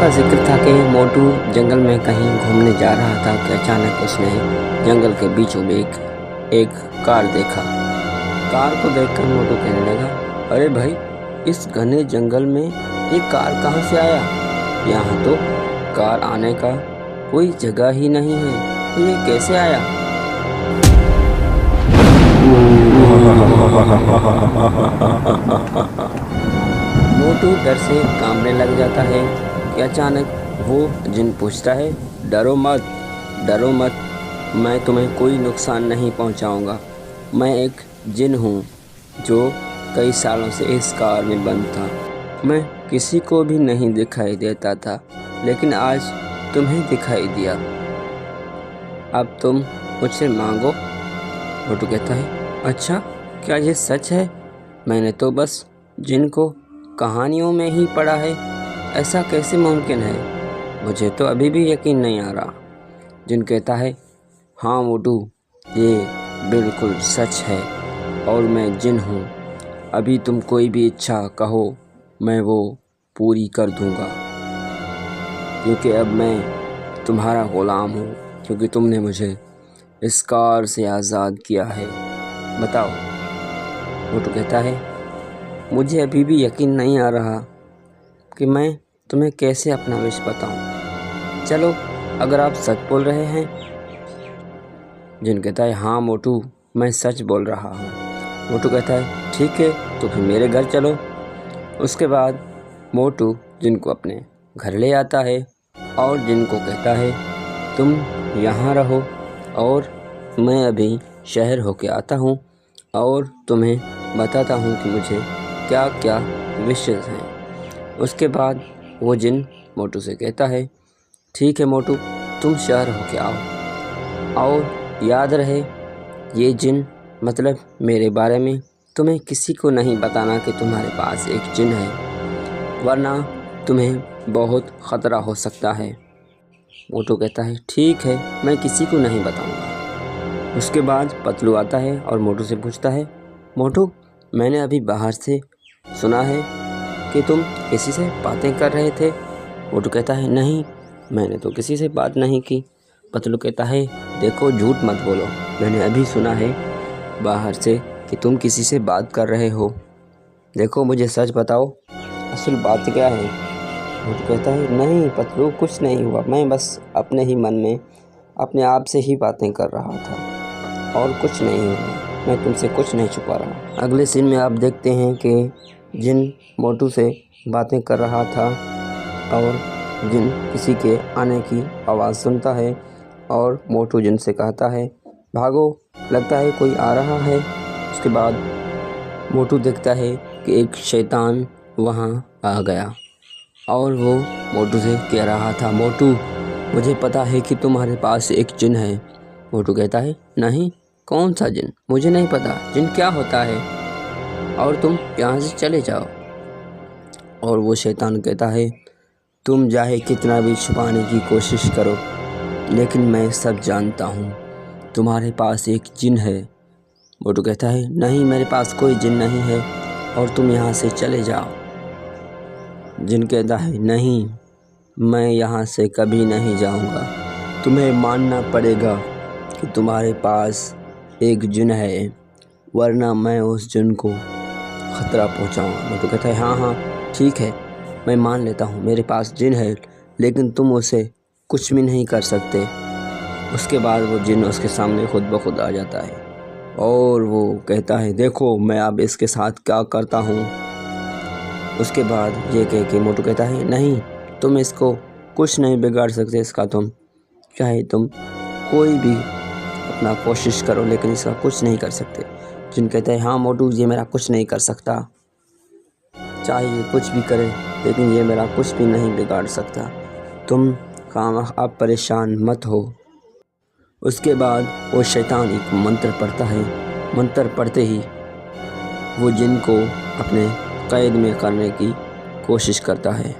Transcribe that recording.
का जिक्र था कि मोटू जंगल में कहीं घूमने जा रहा था कि अचानक उसने जंगल के बीचों बीच एक कार देखा। कार को देखकर मोटू कहने लगा, अरे भाई, इस घने जंगल में ये कार कहाँ से आया? यहाँ तो कार आने का कोई जगह ही नहीं है, तो ये कैसे आया? मोटू डर से कांपने लग जाता है कि अचानक वो जिन पूछता है, डरो मत, डरो मत, मैं तुम्हें कोई नुकसान नहीं पहुंचाऊंगा। मैं एक जिन हूँ जो कई सालों से इस कार में बंद था। मैं किसी को भी नहीं दिखाई देता था, लेकिन आज तुम्हें दिखाई दिया। अब तुम मुझसे मांगो। मोटू कहता है, अच्छा, क्या ये सच है? मैंने तो बस जिन को कहानियों में ही पढ़ा है, ऐसा कैसे मुमकिन है? मुझे तो अभी भी यकीन नहीं आ रहा। जिन कहता है, हाँ मोटू, ये बिल्कुल सच है और मैं जिन हूँ। अभी तुम कोई भी इच्छा कहो, मैं वो पूरी कर दूँगा, क्योंकि अब मैं तुम्हारा ग़ुलाम हूँ, क्योंकि तुमने मुझे इस कार से आज़ाद किया है। बताओ। मोटू कहता है, मुझे अभी भी यकीन नहीं आ रहा कि मैं तुम्हें कैसे अपना विश बताऊं। चलो, अगर आप सच बोल रहे हैं। जिन कहता है, हाँ मोटू, मैं सच बोल रहा हूँ। मोटू कहता है, ठीक है, तो फिर मेरे घर चलो। उसके बाद मोटू जिनको अपने घर ले आता है और जिनको कहता है, तुम यहाँ रहो और मैं अभी शहर होके आता हूँ और तुम्हें बताता हूँ कि मुझे क्या क्या विशेष हैं। उसके बाद वो जिन मोटू से कहता है, ठीक है मोटू, तुम शहर होके आओ और याद रहे, ये जिन मतलब मेरे बारे में तुम्हें किसी को नहीं बताना कि तुम्हारे पास एक जिन है, वरना तुम्हें बहुत ख़तरा हो सकता है। मोटू कहता है, ठीक है, मैं किसी को नहीं बताऊंगा। उसके बाद पतलू आता है और मोटू से पूछता है, मोटू, मैंने अभी बाहर से सुना है कि तुम किसी से बातें कर रहे थे। मोटू कहता है, नहीं, मैंने तो किसी से बात नहीं की। पतलू कहता है, देखो, झूठ मत बोलो, मैंने अभी सुना है बाहर से कि तुम किसी से बात कर रहे हो। देखो, मुझे सच बताओ, असल बात क्या है? मोटू कहता है, नहीं पतलू, कुछ नहीं हुआ, मैं बस अपने ही मन में अपने आप से ही बातें कर रहा था और कुछ नहीं हुआ, मैं तुमसे कुछ नहीं छुपा रहा। अगले सीन में आप देखते हैं कि जिन मोटू से बातें कर रहा था और जिन किसी के आने की आवाज़ सुनता है और मोटू जिन से कहता है, भागो, लगता है कोई आ रहा है। उसके बाद मोटू देखता है कि एक शैतान वहाँ आ गया और वो मोटू से कह रहा था, मोटू, मुझे पता है कि तुम्हारे पास एक जिन है। मोटू कहता है, नहीं, कौन सा जिन? मुझे नहीं पता जिन क्या होता है, और तुम यहाँ से चले जाओ। और वो शैतान कहता है, तुम चाहे कितना भी छुपाने की कोशिश करो, लेकिन मैं सब जानता हूँ, तुम्हारे पास एक जिन है। मोटू कहता है, नहीं, मेरे पास कोई जिन नहीं है और तुम यहाँ से चले जाओ। जिन कहता है, नहीं, मैं यहाँ से कभी नहीं जाऊँगा, तुम्हें मानना पड़ेगा कि तुम्हारे पास एक जिन है, वरना मैं उस जिन को ख़तरा पहुँचाऊँगा। मोटू कहता है, हाँ हाँ, ठीक है, मैं मान लेता हूँ, मेरे पास जिन है, लेकिन तुम उसे कुछ भी नहीं कर सकते। उसके बाद वो जिन उसके सामने खुद ब खुद आ जाता है और वो कहता है, देखो मैं अब इसके साथ क्या करता हूँ। उसके बाद ये कह के मोटू कहता है, नहीं, तुम इसको कुछ नहीं बिगाड़ सकते, इसका तुम चाहे तुम कोई भी अपना कोशिश करो, लेकिन इसका कुछ नहीं कर सकते। जिन कहता है, हाँ मोटू, ये मेरा कुछ नहीं कर सकता, चाहे ये कुछ भी करे, लेकिन ये मेरा कुछ भी नहीं बिगाड़ सकता, तुम आप परेशान मत हो। उसके बाद वो शैतान एक मंत्र पढ़ता है। मंत्र पढ़ते ही वो जिन को अपने कैद में करने की कोशिश करता है।